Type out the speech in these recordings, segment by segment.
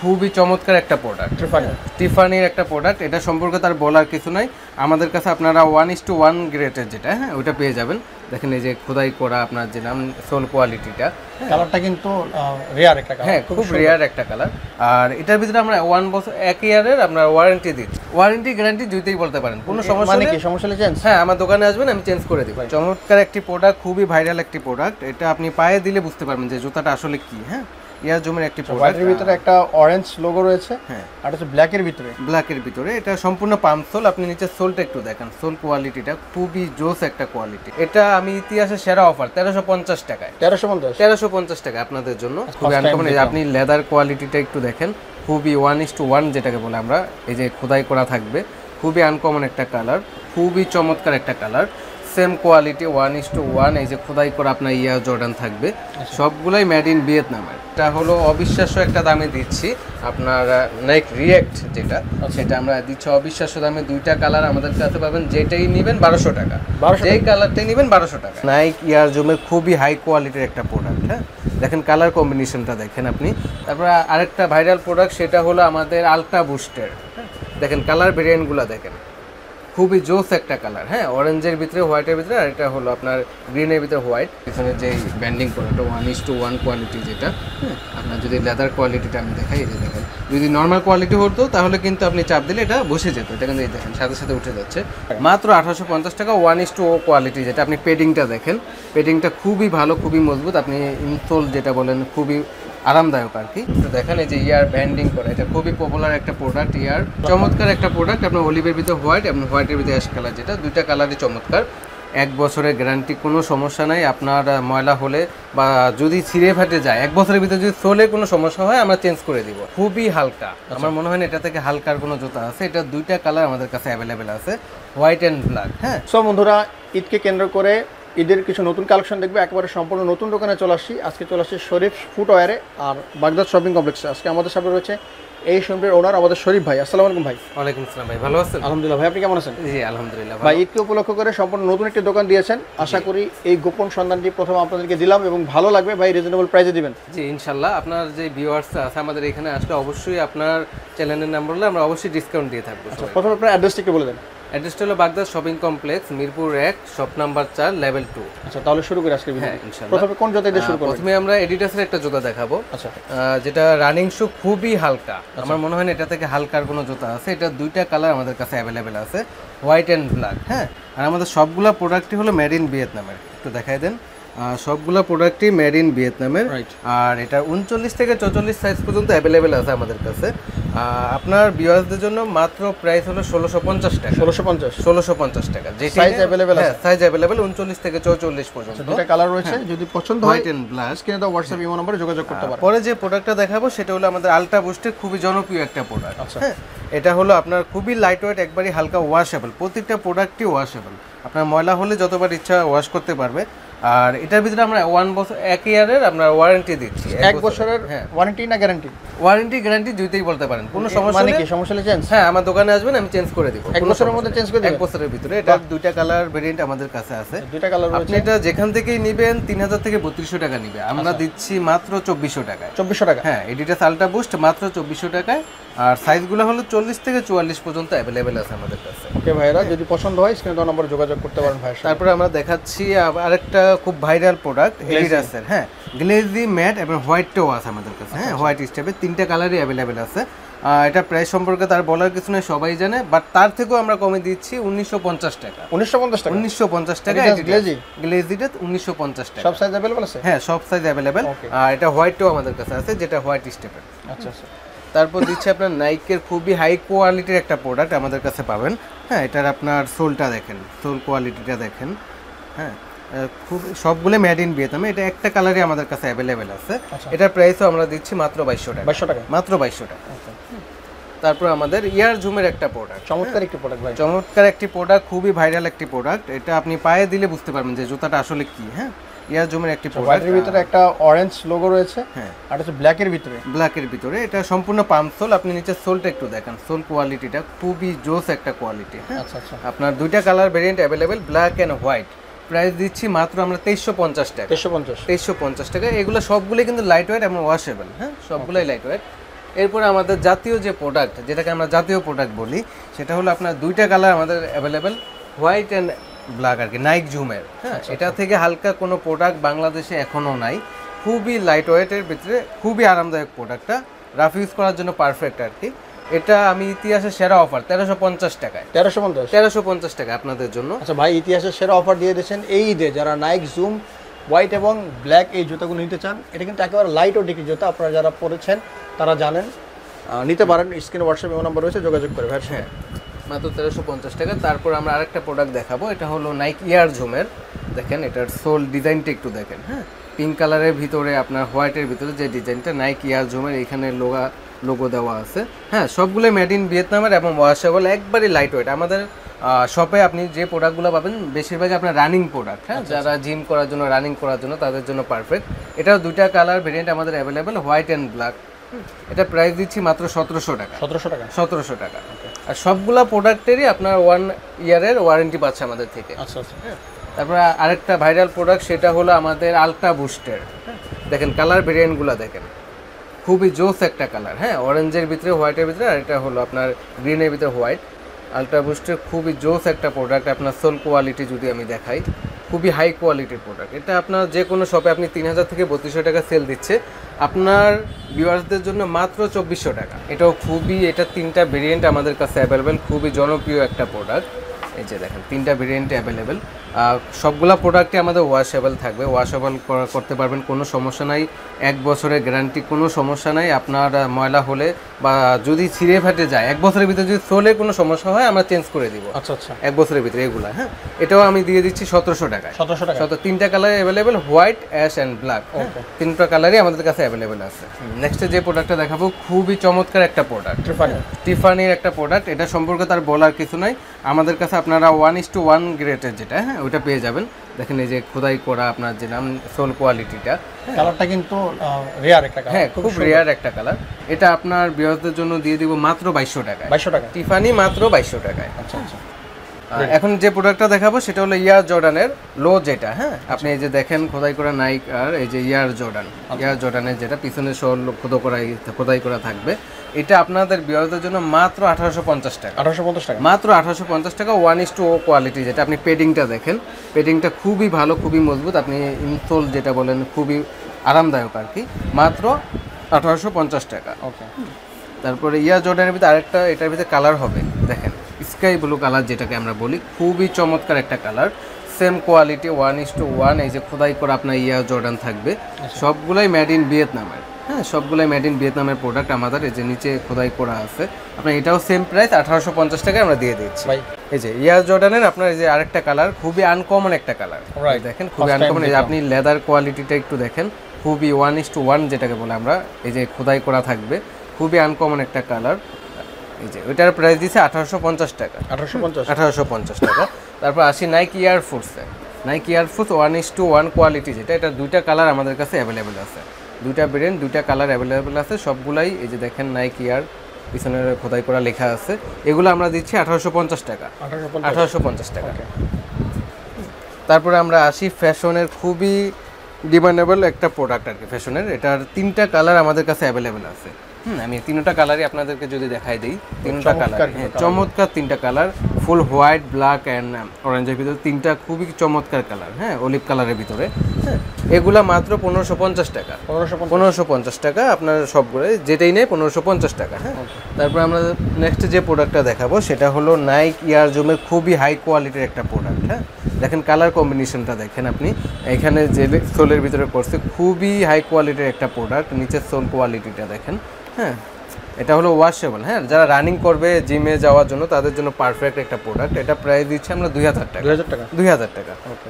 খুবই চমৎকার একটা প্রোডাক্ট, টিফানির একটা প্রোডাক্ট। এটা সম্পর্কে তার বলার কিছু নাই। আমাদের কাছে আপনারা 1:1 গ্রেডের যেটা, হ্যাঁ, ওইটা পেয়ে যাবেন। দেখেন এই যে খোদাই করা আপনার যে নাম সোল কোয়ালিটিটা, কালারটা কিন্তু রেয়ার একটা কালার, হ্যাঁ খুব রেয়ার একটা কালার। আর এটার ভিতরে আমরা 1 বছর 1 ইয়ারের আমরা ওয়ারেন্টি দিচ্ছি। ওয়ারেন্টি গ্যারান্টি দুইটাই বলতে পারেন, কোনো সমস্যা নেই। কি সমস্যা হলে চেঞ্জ? হ্যাঁ, আমার দোকানে আসবেন, আমি চেঞ্জ করে দিব। চমৎকার একটি প্রোডাক্ট, খুবই ভাইরাল একটি প্রোডাক্ট। এটা আপনি পায়ে দিলে বুঝতে পারবেন যে জুতাটা আসলে কি। হ্যাঁ, ইয়ার জুমের একটি প্রোডাক্ট। এর ভিতরে একটা অরেঞ্জ লোগো রয়েছে, হ্যাঁ, আর হচ্ছে ব্ল্যাকের ভিতরে, ব্ল্যাকের ভিতরে। এটা সম্পূর্ণ পাম্প সোল। আপনি নিচে সোলটা একটু দেখেন, সোল কোয়ালিটিটা খুবই জোস একটা কোয়ালিটি। এটা আমি ইতিহাসে সেরা অফার 1350 টাকায়। 1350 টাকা আপনাদের জন্য খুবই আনকমন। আপনি লেদার কোয়ালিটিটা একটু দেখেন, খুবই 1:1 যেটাকে বলে আমরা, এই যে খোদাই করা থাকবে, খুবই আনকমন একটা কালার, খুবই চমৎকার একটা কালার। সেম কোয়ালিটি 1:1, এই যে খোদাই করা আপনার ইয়ার জর্ডান থাকবে, সবগুলোই মেড ইন ভিয়েতনামের। এটা হলো অবিশ্বাস্য একটা দামে দিচ্ছি আপনার নাইক রিয়েক্ট যেটা, সেটা আমরা দিচ্ছি অবিশ্বাস্য দামে। দুইটা কালার আমাদের কাছে পাবেন, যেটাই নেবেন 1200 টাকা, যেই কালারটাই নেবেন 1200 টাকা। নাইক ইয়ার জুমের খুবই হাই কোয়ালিটির একটা প্রোডাক্ট। হ্যাঁ, দেখেন কালার কম্বিনেশনটা দেখেন আপনি। তারপরে আরেকটা ভাইরাল প্রোডাক্ট, সেটা হলো আমাদের আলট্রা বুস্টের। দেখেন কালার ভেরিয়েন্টগুলো দেখেন, খুবই জোস একটা কালার। হ্যাঁ, অরেঞ্জের ভিতরে, হোয়াইটের ভিতরে, আর এটা হলো আপনার গ্রিনের ভিতরে হোয়াইট। পিছনে যে ব্যান্ডিং করা, ওটা 1:1 কোয়ালিটি যেটা। হ্যাঁ, আপনার যদি লেদার কোয়ালিটিটা আমি দেখাই, এই যে দেখেন, যদি নর্মাল কোয়ালিটি হতো তাহলে কিন্তু আপনি চাপ দিলে এটা বসে যেত। এটা কিন্তু এই দেখেন সাথে সাথে উঠে যাচ্ছে। মাত্র 1850 টাকা 1:0 কোয়ালিটি যেটা। আপনি পেডিংটা দেখেন, পেডিংটা খুবই ভালো, খুবই মজবুত। আপনি ইনসোল যেটা বলেন খুবই আরামদায়ক আর কি। তো দেখেন এই যে ইয়ার ব্যান্ডিং করা, এটা খুবই পপুলার একটা প্রোডাক্ট। ইয়ার চমৎকার একটা প্রোডাক্ট। আপনার অলিভের ভিতরে হোয়াইট এবং হোয়াইটের ভিতরে অ্যাশ কালার, যেটা দুইটা কালারই চমৎকার। 1 বছরের গ্যারান্টি, কোনো সমস্যা নাই। আপনার ময়লা হলে বা যদি ছিঁড়ে ফাটে যায়, 1 বছরের ভিতরে যদি সোলে কোনো সমস্যা হয় আমরা চেঞ্জ করে দিব। খুবই হালকা, আমার মনে হয় না এটা থেকে হালকার কোনো জুতা আছে। এটা দুইটা কালার আমাদের কাছে অ্যাভেলেবেল আছে, হোয়াইট অ্যান্ড ব্ল্যাক। হ্যাঁ, সব বন্ধুরা ঈদকে কেন্দ্র করে ঈদের কিছু নতুন কালেকশন দেখবে। একেবারে সম্পূর্ণ নতুন দোকানে চলে আসছি। আজকে চলে আসছি শরীফ ফুটওয়্যারে আর বাগদাদ শপিং কমপ্লেক্সে। আজকে আমাদের সাথে রয়েছে এই শোরুমের ওনার আমাদের শরীফ ভাই। আসসালামু আলাইকুম ভাই। ওয়ালাইকুম আসসালাম ভাই, ভালো আছেন? আলহামদুলিল্লাহ ভাই, আপনি কেমন আছেন? জি আলহামদুলিল্লাহ ভাই। ঈদকে উপলক্ষ করে সম্পূর্ণ নতুন একটি দোকান দিয়েছেন। আশা করি এই গোপন সন্ধানটি প্রথম আপনাদেরকে দিলাম এবং ভালো লাগবে। ভাই রিজনেবল প্রাইসে দিবেন? জি ইনশাল্লাহ। আপনার যে ভিউয়ার্স আছে আমাদের এখানে আসলে অবশ্যই আপনার চ্যানেলের নাম বললে আমরা অবশ্যই ডিসকাউন্ট দিয়ে থাকবো। প্রথমে আপনার অ্যাড্রেসটা একটু বলে দেন। অ্যাড্রেসটা হলো Baghdad shopping complex, Mirpur 1, shop number 4, level 2। আচ্ছা, তাহলে শুরু করি আজকে। হ্যাঁ ইনশাআল্লাহ। প্রথমে কোন জুতা দিয়ে শুরু করব? প্রথমে আমরা এডিডাসের একটা জুতা দেখাবো। আচ্ছা, যেটা রানিং শু, খুবই হালকা। আমার মনে হয় না এটা থেকে হালকার কোনো জুতা আছে। এটা দুইটা কালার আমাদের কাছে অ্যাভেলেবেল আছে, হোয়াইট অ্যান্ড ব্ল্যাক। হ্যাঁ, আর আমাদের সবগুলা প্রোডাক্টই হলো মেড ইন ভিয়েতনামের। একটু দেখাই দেন। সবগুলা প্রোডাক্টই মেড ইন ভিয়েতনামের। আর এটা 39 থেকে 44 সাইজ পর্যন্ত অ্যাভেলেবেল আছে আমাদের কাছে। আপনার ভিউয়ার্সদের জন্য মাত্র প্রাইস হলো 1650 টাকা। 1650 টাকা, যেটা সাইজ অ্যাভেলেবেল আছে। সাইজ অ্যাভেলেবেল 39 থেকে 44 পর্যন্ত। দুটো কালার রয়েছে, যদি পছন্দ হয় হোয়াইট এন্ড ব্ল্যাক, স্ক্রিনে দাও হোয়াটসঅ্যাপ ইমো নম্বরে যোগাযোগ করতে পারেন। পরে যে প্রোডাক্টটা দেখাবো সেটা হলো আমাদের আলট্রা বুস্টের খুবই জনপ্রিয় একটা প্রোডাক্ট। হ্যাঁ, এটা হলো আপনার খুবই লাইট ওয়েট, একবারই হালকা, ওয়াশেবল। প্রত্যেকটা প্রোডাক্টই ওয়াশেবল। আপনার ময়লা হলে যতবার ইচ্ছা ওয়াশ করতে পারবে। আর এটার ভিতরে আমরা 1 বছর 1 ইয়ারের আমরা ওয়ারেন্টি দিচ্ছি। 1 বছরের ওয়ারেন্টি না গ্যারান্টি? ওয়ারেন্টি গ্যারান্টি দুইটাই বলতে পারেন, কোনো সমস্যা নেই। কি সমস্যা হলে চেঞ্জ? হ্যাঁ, আমার দোকানে আসবেন, আমি চেঞ্জ করে দিব। 1 বছরের মধ্যে চেঞ্জ করে দিবেন? 1 বছরের ভিতরে। এটা দুইটা কালার ভেরিয়েন্ট আমাদের কাছে আছে। দুইটা কালার রয়েছে। আপনি এটা যেখান থেকেই নেবেন 3000 থেকে 3200 টাকা নিবে, আমরা দিচ্ছি মাত্র 2400 টাকায়। 2400 টাকা? হ্যাঁ, এডিডাস আলট্রা বুস্ট মাত্র 2400 টাকায়। আর সাইজগুলো হলো 40 থেকে 44 পর্যন্ত অ্যাভেলেবেল আছে আমাদের কাছে। ওকে ভাইরা, যদি পছন্দ হয় স্ক্রিনে দেওয়া নম্বরে যোগাযোগ করতে পারেন ভাই। তারপরে আমরা দেখাচ্ছি আরেকটা খুব ভাইরাল প্রোডাক্ট এডিডাসের। হ্যাঁ, গ্লেজি ম্যাট এবং হোয়াইটটাও আছে আমাদের কাছে। হ্যাঁ, হোয়াইট স্টেপের 3টা কালারই অ্যাভেলেবেল আছে। এটা প্রাইস সম্পর্কে তার বলার কিছু নেই, সবাই জানে। বাট তার থেকেও আমরা কমে দিচ্ছি 1950 টাকা। 1950 টাকা? 1950 টাকা। গ্লেজিটা 1950 টাকা। সব সাইজ অ্যাভেলেবল আছে? হ্যাঁ, সব সাইজ অ্যাভেলেবেল। আর এটা হোয়াইটটাও আমাদের কাছে আছে, যেটা হোয়াইট স্টেপের। আচ্ছা আচ্ছা। তারপর দিচ্ছে আপনার নাইকের খুবই হাই কোয়ালিটির একটা প্রোডাক্ট আমাদের কাছে পাবেন। হ্যাঁ, এটার আপনার সোলটা দেখেন, সোল কোয়ালিটিটা দেখেন। হ্যাঁ, খুব সবগুলো মেড ইন ভিয়েতনামে। এটা একটা কালারই আমাদের কাছে অ্যাভেলেবেল আছে। এটার প্রাইসও আমরা দিচ্ছি মাত্র 2200 টাকা। 2200 টাকা? মাত্র 2200 টাকা। তারপর আমাদের ইয়ার জুমের একটা প্রোডাক্ট, চমৎকার একটি প্রোডাক্ট ভাই। চমৎকার একটি প্রোডাক্ট, খুবই ভাইরাল একটি প্রোডাক্ট। এটা আপনি পায়ে দিলে বুঝতে পারবেন যে জুতাটা আসলে কি। হ্যাঁ, ইয়ার জুমের একটি প্রোডাক্ট। এর ভিতরে একটা অরেঞ্জ লোগো রয়েছে। হ্যাঁ, আর হচ্ছে ব্ল্যাকের ভিতরে, ব্ল্যাকের ভিতরে। এটা সম্পূর্ণ পাম্প সোল। আপনি নিচে সোলটা একটু দেখেন, সোল কোয়ালিটিটা খুবই জোস একটা কোয়ালিটি। আচ্ছা আচ্ছা। আপনার দুইটা colour variant available, black and white. Price দিচ্ছি মাত্র আমরা 2350 টাকা। 2350 টাকা। এগুলো সবগুলোই কিন্তু লাইট ওয়েট এবং ওয়াশেবল। হ্যাঁ, সবগুলোই লাইট ওয়েট। এরপরে আমাদের জাতীয় যে প্রোডাক্ট, যেটাকে আমরা জাতীয় প্রোডাক্ট বলি, সেটা হলো আপনার দুইটা কালার আমাদের অ্যাভেলেবেল, হোয়াইট অ্যান্ড ব্ল্যাক আর কি, নাইক জুমের। হ্যাঁ, এটা থেকে হালকা কোনো প্রোডাক্ট বাংলাদেশে এখনও নাই। খুবই লাইট ওয়েটের ভিতরে খুবই আরামদায়ক প্রোডাক্টটা, রাফ ইউজ করার জন্য পারফেক্ট আর কি। এটা আমি ইতিহাসের সেরা অফার 1350 টাকায়। 1350 টাকা আপনাদের জন্য। আচ্ছা ভাই, ইতিহাসের সেরা অফার দিয়ে দিয়েছেন এই ঈদে। যারা নাইক জুম হোয়াইট এবং ব্ল্যাক এই জুতাগুলো নিতে চান, এটা কিন্তু একেবারে লাইট ও ডিকি জুতা, আপনারা যারা পরেছেন তারা জানেন, নিতে পারেন। স্ক্রিনে হোয়াটসঅ্যাপ নাম্বার রয়েছে, যোগাযোগ করে। হ্যাঁ, মাত্র 1350 টাকা। তারপর আমরা আরেকটা প্রোডাক্ট দেখাবো, এটা হলো নাইক ইয়ার জুমের। দেখেন এটার সোল ডিজাইনটা একটু দেখেন। হ্যাঁ, পিঙ্ক কালারের ভিতরে আপনার হোয়াইটের ভিতরে যে ডিজাইনটা, নাইক ইয়ার জুমের এখানে লোগো দেওয়া আছে। হ্যাঁ, সবগুলো মেড ইন ভিয়েতনামের এবং ওয়াশেবল, একবারই লাইট ওয়েট। আমাদের শপে আপনি যে প্রোডাক্টগুলো পাবেন বেশিরভাগই আপনার রানিং প্রোডাক্ট। হ্যাঁ, যারা জিম করার জন্য, রানিং করার জন্য তাদের জন্য পারফেক্ট। এটাও দুইটা কালার ভেরিয়েন্ট আমাদের অ্যাভেলেবেল, হোয়াইট অ্যান্ড ব্ল্যাক। এটা প্রাইস দিচ্ছি মাত্র 1700 টাকা। 1700 টাকা। আর সবগুলা প্রোডাক্টেরই আপনার 1 ইয়ারের ওয়ারেন্টি পাচ্ছে আমাদের থেকে। আচ্ছা আচ্ছা। তারপরে আরেকটা ভাইরাল প্রোডাক্ট, সেটা হলো আমাদের আলট্রা বুস্টের। দেখেন কালার ভেরিয়েন্টগুলো দেখেন, খুবই জোস একটা কালার। হ্যাঁ, অরেঞ্জের ভিতরে, হোয়াইটের ভিতরে, আর এটা হলো আপনার গ্রিনের ভিতরে হোয়াইট। আলট্রা বুস্টের খুবই জোস একটা প্রোডাক্ট। আপনার সোল কোয়ালিটি যদি আমি দেখাই, খুবই হাই কোয়ালিটির প্রোডাক্ট। এটা আপনার যে কোনো শপে আপনি 3000 থেকে 3200 টাকা সেল দিচ্ছে, আপনার ভিউয়ার্সদের জন্য মাত্র 2400 টাকা। এটাও খুবই, এটা 3টা ভেরিয়েন্ট আমাদের কাছে অ্যাভেলেবেল, খুবই জনপ্রিয় একটা প্রোডাক্ট। এই যে দেখেন 3টা ভেরিয়েন্টে অ্যাভেলেবেল। সবগুলা প্রোডাক্টই আমাদের ওয়াশেবল থাকবে, ওয়াশেবল করতে পারবেন, কোনো সমস্যা নাই। 1 বছরের গ্যারান্টি, কোনো সমস্যা নাই। আপনার ময়লা হলে বা যদি ছিঁড়ে ফাটে যায়, 1 বছরের ভিতরে যদি সোলে কোনো সমস্যা হয় আমরা চেঞ্জ করে দিব। আচ্ছা আচ্ছা, 1 বছরের ভিতরে এগুলা। হ্যাঁ, এটাও আমি দিয়ে দিচ্ছি 1700 টাকায়। 1700 টাকা। 3টা colour available, white, ash and black. 3টা কালারই আমাদের কাছে অ্যাভেলেবেল আছে। নেক্সটে যে প্রোডাক্টটা দেখাবো, খুবই চমৎকার একটা প্রোডাক্ট, টিফানির একটা প্রোডাক্ট। এটা সম্পর্কে তার বলার কিছু নাই। আমাদের কাছে আপনারা 1:1 গ্রেডের যেটা, হ্যাঁ, ওইটা পেয়ে যাবেন। দেখেন এই যে খোদাই করা আপনার যে নাম, সোল কোয়ালিটিটা, কালারটা কিন্তু রেয়ার একটা কালার। হ্যাঁ, খুব রেয়ার একটা কালার। এটা আপনার ভিউয়ারদের জন্য দিয়ে দিব মাত্র 2200 টাকায়। 2200 টাকা টিফানি মাত্র 2200 টাকায়। আচ্ছা আচ্ছা। এখন যে প্রোডাক্টটা দেখাবো সেটা হলো ইয়ার জর্ডানের লো যেটা। হ্যাঁ, আপনি এই যে দেখেন খোদাই করা নাইক, আর এই যে ইয়ার জর্ডানের যেটা পিছনে সোল খোদাই করা থাকবে, এটা আপনাদের ভিউয়ারদের জন্য মাত্র 1850 টাকা। 1850 টাকা, মাত্র 1850 টাকা। 1:0 কোয়ালিটি যেটা। আপনি পেডিংটা দেখেন, পেডিংটা খুবই ভালো, খুবই মজবুত। আপনি ইনসোল যেটা বলেন, খুবই আরামদায়ক আর কি। মাত্র 1850 টাকা। ওকে। তারপরে ইয়ার জর্ডানের ভিতরে আরেকটা, এটার ভিতরে কালার হবে, দেখেন স্কাই ব্লু কালার যেটাকে আমরা বলি, খুবই চমৎকার একটা কালার। Same quality, 1:1। এই যে খোদাই করা আপনার ইয়ার জর্ডান থাকবে, সবগুলাই মেড ইন ভিয়েতনামের। হ্যাঁ, সবগুলাই মেড ইন ভিয়েতনামের প্রোডাক্ট আমাদের। এই যে নিচে খোদাই করা আছে, আপনার এটাও সেম প্রাইস 1850 টাকায় আমরা দিয়ে দিচ্ছি। এই যে ইয়ার জর্ডানের আপনার এই যে আরেকটা কালার, খুবই আনকমন একটা কালার। দেখেন খুবই আনকমন। এই যে আপনি লেদার কোয়ালিটিটা একটু দেখেন, খুবই 1:1 যেটাকে বলে আমরা। এই যে খোদাই করা থাকবে, খুবই আনকমন একটা কালার। এই যে ওইটার প্রাইস দিচ্ছে 1850 টাকা। 1850 টাকা। তারপর আসি নাইক ইয়ার ফুটসে। নাইক ইয়ার ফুটস 1:1 কোয়ালিটি যেটা, এটা 2টা কালার আমাদের কাছে অ্যাভেলেবেল আছে। 2টা ভেরিয়েন্ট, 2টা কালার অ্যাভেলেবেল আছে সবগুলাই। এই যে দেখেন নাইক ইয়ার পিছনের খোদাই করা লেখা আছে, এগুলো আমরা দিচ্ছি 1850 টাকা। 1850 টাকা। তারপরে আমরা আসি ফ্যাশনের, খুবই ডিমান্ডেবল একটা প্রোডাক্ট আর কি ফ্যাশনের। এটার 3টা কালার আমাদের কাছে অ্যাভেলেবেল আছে। আমি 3টা কালারই আপনাদেরকে যদি দেখাই দিই, 3টা কালার, হ্যাঁ, চমৎকার 3টা colour, full white, black and অরেঞ্জের ভিতরে 3টা খুবই চমৎকার কালার। হ্যাঁ, অলিভ কালারের ভিতরে। হ্যাঁ, এগুলা মাত্র 1550 টাকা। 1550 টাকা আপনার সবগুলো, যেটাই নেই 1550 টাকা। হ্যাঁ, তারপর আমরা নেক্সট যে প্রোডাক্টটা দেখাবো সেটা হলো নাইক ইয়ার জুমের খুবই হাই কোয়ালিটির একটা প্রোডাক্ট। হ্যাঁ, দেখেন কালার কম্বিনেশনটা দেখেন আপনি, এখানে যে সোলের ভিতরে করছে, খুবই হাই কোয়ালিটির একটা প্রোডাক্ট। নিচের সোল কোয়ালিটিটা দেখেন। হ্যাঁ, এটা হলো ওয়াশেবল। হ্যাঁ, যারা রানিং করবে, জিমে যাওয়ার জন্য, তাদের জন্য পারফেক্ট একটা প্রোডাক্ট। এটা প্রাইস দিচ্ছি আমরা 2000 টাকা। 2000 টাকা। ওকে।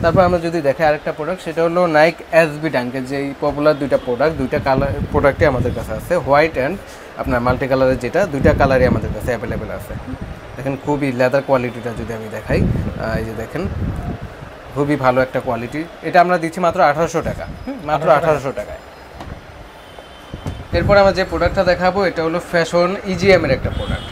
তারপর আমরা যদি দেখি আরেকটা প্রোডাক্ট, সেটা হলো নাইক এসবি ডাঙ্কের, যে পপুলার 2টা প্রোডাক্ট, 2টা কালার প্রোডাক্টই আমাদের কাছে আছে, হোয়াইট অ্যান্ড আপনার মাল্টি কালারের যেটা, 2টা কালারই আমাদের কাছে অ্যাভেলেবেল আছে। দেখেন খুবই লেদার কোয়ালিটিটা যদি আমি দেখাই, এই যে দেখেন খুবই ভালো একটা কোয়ালিটি। এটা আমরা দিচ্ছি মাত্র 1800 টাকা। মাত্র 1800 টাকায়। এরপর আমরা যে প্রোডাক্টটা দেখাবো এটা হলো ফ্যাশন ইজিএম এর একটা প্রোডাক্ট।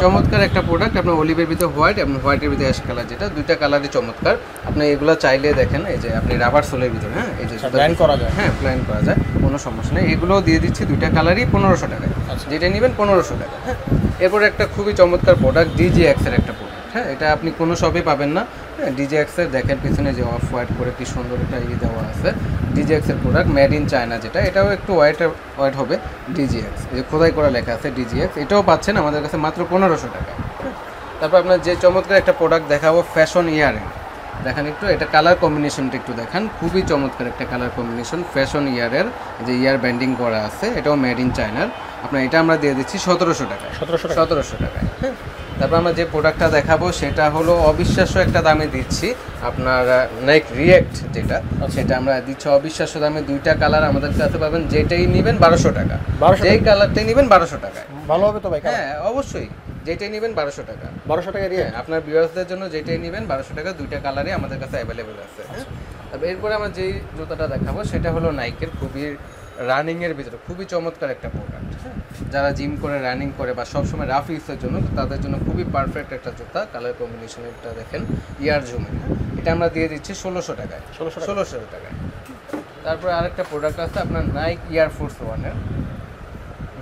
চমৎকার একটা প্রোডাক্ট, আপনার অলিভের ভিতরে হোয়াইট এবং হোয়াইটের ভিতরে অ্যাশ কালার, যেটা দুইটা কালারই চমৎকার। আপনি এগুলো চাইলে দেখেন, এই যে আপনি রাবার সোলের ভিতরে, হ্যাঁ এই যে প্ল্যান করা যায়, হ্যাঁ প্ল্যান করা যায়, কোনো সমস্যা নেই। এগুলো দিয়ে দিচ্ছি দুইটা কালারই 1500 টাকায়, যেটা নেবেন 1500 টাকা। হ্যাঁ, এরপর একটা খুবই চমৎকার প্রোডাক্ট DJX এর একটা প্রোডাক্ট। হ্যাঁ, এটা আপনি কোনো শপে পাবেন না। হ্যাঁ, DJX এর দেখেন পিছনে যে অফ হোয়াইট করে কি সুন্দর একটা দেওয়া আছে, DJX এর প্রোডাক্ট, মেড ইন চায়না, যেটা এটাও একটু হোয়াইট হবে। DJX এই যে খোদাই করা লেখা আছে DJX, এটাও পাচ্ছেন আমাদের কাছে মাত্র 1500 টাকায়। তারপর আপনার যে চমৎকার একটা প্রোডাক্ট দেখাবো ফ্যাশন ইয়ারিং, দেখেন একটু, এটা কালার কম্বিনেশনটা একটু দেখান, খুবই চমৎকার একটা কালার কম্বিনেশন। ফ্যাশন ইয়ারের যে ইয়ার ব্যান্ডিং করা আছে, এটাও মেড ইন চায়নার। আপনার এটা আমরা দিয়ে দিচ্ছি 1700 টাকায়। 1700 টাকায়। হ্যাঁ, তারপর আমরা যে প্রোডাক্টটা দেখাবো সেটা হলো অবিশ্বাস্য একটা দামে দিচ্ছি আপনার নাইক রিয়েক্ট, যেটা সেটা আমরা দিচ্ছি অবিশ্বাস্য দামে। দুইটা কালার আমাদের কাছে পাবেন, যেটাই নেবেন 1200 টাকা, যেই কালারটাই নেবেন 1200 টাকা। ভালো হবে তো ভাই? হ্যাঁ অবশ্যই, যেটাই নেবেন 1200 টাকা। 1200 টাকা দিয়ে আপনার ভিউয়ার্সদের জন্য যেটাই নেবেন 1200 টাকা, দুইটা কালারই আমাদের কাছে অ্যাভেলেবেল আছে। হ্যাঁ, তবে এরপরে আমরা যেই জুতাটা দেখাবো সেটা হলো নাইকের খুবই রানিংয়ের ভিতরে খুবই চমৎকার একটা প্রোডাক্ট। হ্যাঁ, যারা জিম করে রানিং করে বা সবসময় রাফ ইউজের জন্য, তাদের জন্য খুবই পারফেক্ট একটা জুতা। কালার কম্বিনেশনটা দেখেন, ইয়ার জুমের। এটা আমরা দিয়ে দিচ্ছি 1600 টাকায়। 1600 টাকায়। তারপরে আরেকটা প্রোডাক্ট আছে আপনার নাইক এয়ারফোর্স ওয়ানের।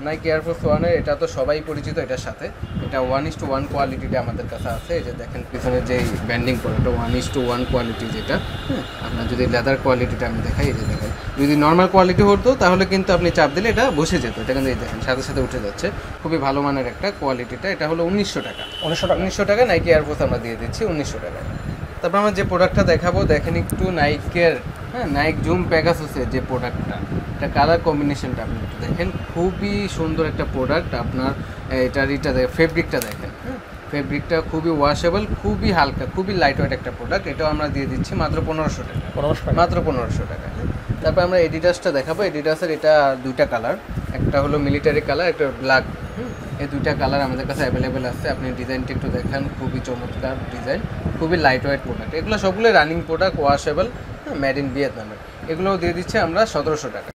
নাইক এয়ারফোর্স ওয়ানের এটা তো সবাই পরিচিত এটার সাথে। এটা 1:1 কোয়ালিটিটা আমাদের কাছে আছে। এই যে দেখেন পিছনে যেই ব্যান্ডিং করে, এটা 1:1 কোয়ালিটি যেটা। হ্যাঁ, আপনার যদি লেদার কোয়ালিটিটা আমি দেখাই, এই যে দেখেন, যদি নর্মাল কোয়ালিটি হতো তাহলে কিন্তু আপনি চাপ দিলে এটা বসে যেত, এটা কিন্তু এই দেখেন সাথে সাথে উঠে যাচ্ছে। খুবই ভালো মানের একটা কোয়ালিটিটা। এটা হলো 1900 টাকা। 1900 টাকা নাইকি এয়ারফোর্স আমরা দিয়ে দিচ্ছি 1900 টাকায়। তারপর আমরা যে প্রোডাক্টটা দেখাবো দেখেন একটু নাইকের, হ্যাঁ নাইক জুম প্যাগাসুসের যে প্রোডাক্টটা, এটা কালার কম্বিনেশনটা আপনি একটু দেখেন, খুবই সুন্দর একটা প্রোডাক্ট। আপনার এটা ফেব্রিকটা দেখেন, হ্যাঁ ফেব্রিকটা খুবই ওয়াশেবল, খুবই হালকা, খুবই লাইট ওয়েট একটা প্রোডাক্ট। এটাও আমরা দিয়ে দিচ্ছি মাত্র 1500 টাকা। মাত্র 1500 টাকা। তারপর আমরা এডিডাসটা দেখাবো। এডিডাসের এটা দুইটা কালার, একটা হলো মিলিটারি কালার, একটা ব্ল্যাক। এই দুইটা কালার আমাদের কাছে অ্যাভেলেবেল আছে। আপনি ডিজাইনটা একটু দেখেন, খুবই চমৎকার ডিজাইন, খুবই লাইট ওয়েট প্রোডাক্ট। এগুলো সবগুলো running product, washable, made in ভিয়েতনামের। এগুলোও দিয়ে দিচ্ছি আমরা 1700 টাকা।